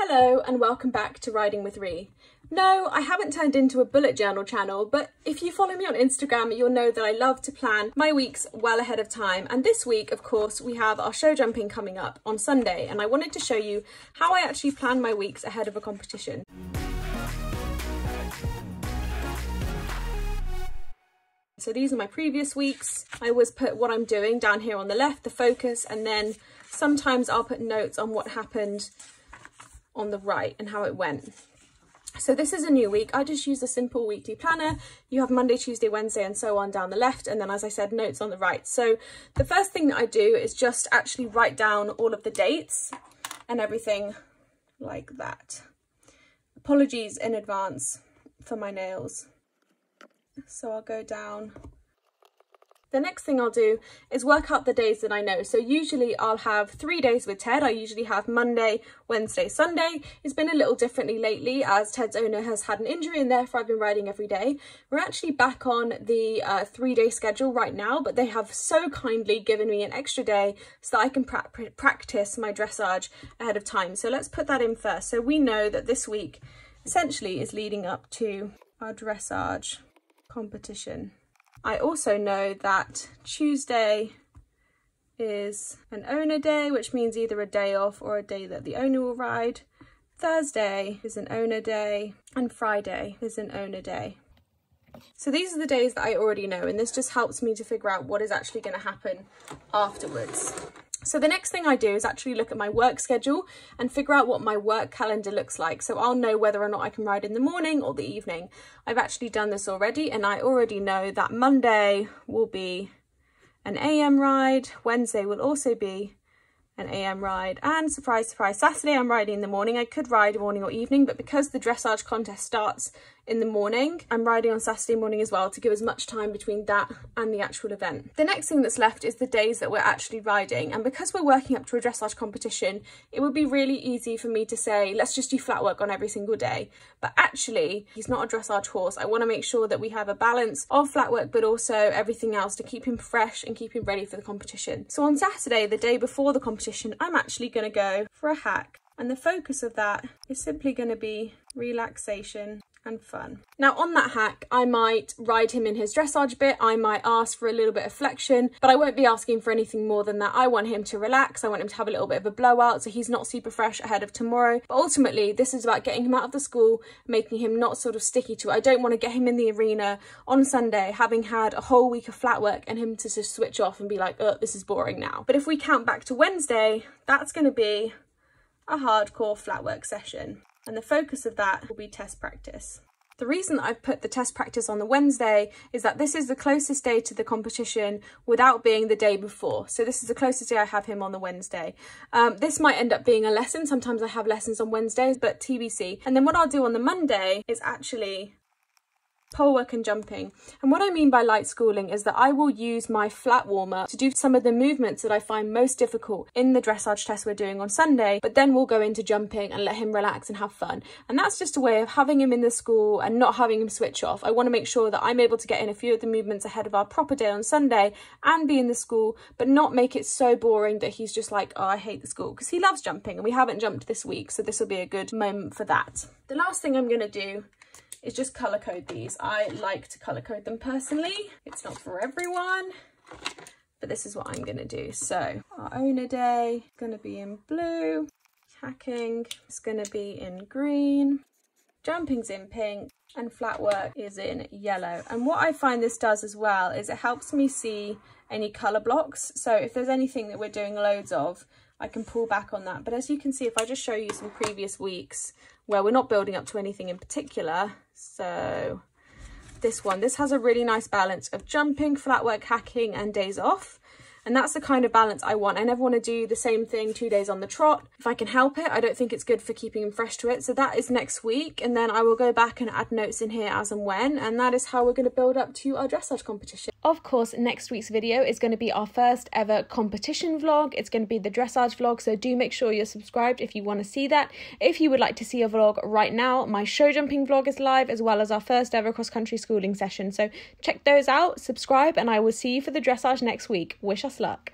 Hello and welcome back to Riding with Ree. No, I haven't turned into a bullet journal channel, but if you follow me on Instagram, you'll know that I love to plan my weeks well ahead of time. And this week, of course, we have our show jumping coming up on Sunday, and I wanted to show you how I actually plan my weeks ahead of a competition. So these are my previous weeks. I always put what I'm doing down here on the left, the focus, and then sometimes I'll put notes on what happened on the right and how it went. So this is a new week. I just use a simple weekly planner. You have Monday, Tuesday, Wednesday and so on down the left, and then, as I said, notes on the right. So the first thing that I do is just actually write down all of the dates and everything like that. Apologies in advance for my nails. So I'll go down. The next thing I'll do is work out the days that I know. So usually I'll have 3 days with Ted. I usually have Monday, Wednesday, Sunday. It's been a little differently lately as Ted's owner has had an injury and therefore I've been riding every day. We're actually back on the 3-day schedule right now, but they have so kindly given me an extra day so that I can practice my dressage ahead of time. So let's put that in first. So we know that this week essentially is leading up to our dressage competition. I also know that Tuesday is an owner day, which means either a day off or a day that the owner will ride. Thursday is an owner day and Friday is an owner day. So these are the days that I already know, and this just helps me to figure out what is actually going to happen afterwards. So the next thing I do is actually look at my work schedule and figure out what my work calendar looks like. So I'll know whether or not I can ride in the morning or the evening. I've actually done this already, and I already know that Monday will be an AM ride, Wednesday will also be an AM ride, and surprise, surprise, Saturday I'm riding in the morning. I could ride morning or evening, but because the dressage contest starts in the morning, I'm riding on Saturday morning as well to give as much time between that and the actual event. The next thing that's left is the days that we're actually riding, and because we're working up to a dressage competition, it would be really easy for me to say, let's just do flat work on every single day. But actually, he's not a dressage horse. I want to make sure that we have a balance of flat work, but also everything else to keep him fresh and keep him ready for the competition. So on Saturday, the day before the competition, I'm actually going to go for a hack. And the focus of that is simply going to be relaxation and fun. Now on that hack, I might ride him in his dressage bit, I might ask for a little bit of flexion, but I won't be asking for anything more than that. I want him to relax, I want him to have a little bit of a blowout so he's not super fresh ahead of tomorrow. But ultimately, this is about getting him out of the school, making him not sort of sticky to it. I don't want to get him in the arena on Sunday, having had a whole week of flat work, and him to just switch off and be like, oh, this is boring now. But if we count back to Wednesday, that's going to be a hardcore flat work session. And the focus of that will be test practice. The reason that I've put the test practice on the Wednesday is that this is the closest day to the competition without being the day before. So this is the closest day I have him on the Wednesday. This might end up being a lesson. Sometimes I have lessons on Wednesdays, but TBC. And then what I'll do on the Monday is actually pole work and jumping. And what I mean by light schooling is that I will use my flat warmer to do some of the movements that I find most difficult in the dressage test we're doing on Sunday, but then we'll go into jumping and let him relax and have fun. And that's just a way of having him in the school and not having him switch off. I want to make sure that I'm able to get in a few of the movements ahead of our proper day on Sunday and be in the school, but not make it so boring that he's just like, oh, I hate the school, because he loves jumping and we haven't jumped this week, so this will be a good moment for that. The last thing I'm going to do is just colour code these. I like to colour code them personally. It's not for everyone, but this is what I'm going to do. So our owner day is going to be in blue, hacking is going to be in green, jumping's in pink, and flat work is in yellow. And what I find this does as well is it helps me see any colour blocks. So if there's anything that we're doing loads of, I can pull back on that. But as you can see, if I just show you some previous weeks where we're not building up to anything in particular, so this has a really nice balance of jumping, flat work, hacking and days off. And that's the kind of balance I want. I never want to do the same thing 2 days on the trot. If I can help it, I don't think it's good for keeping him fresh to it. So that is next week. And then I will go back and add notes in here as and when. And that is how we're going to build up to our dressage competition. Of course, next week's video is going to be our first ever competition vlog. It's going to be the dressage vlog. So do make sure you're subscribed if you want to see that. If you would like to see a vlog right now, my show jumping vlog is live, as well as our first ever cross country schooling session. So check those out, subscribe, and I will see you for the dressage next week. Wish us luck.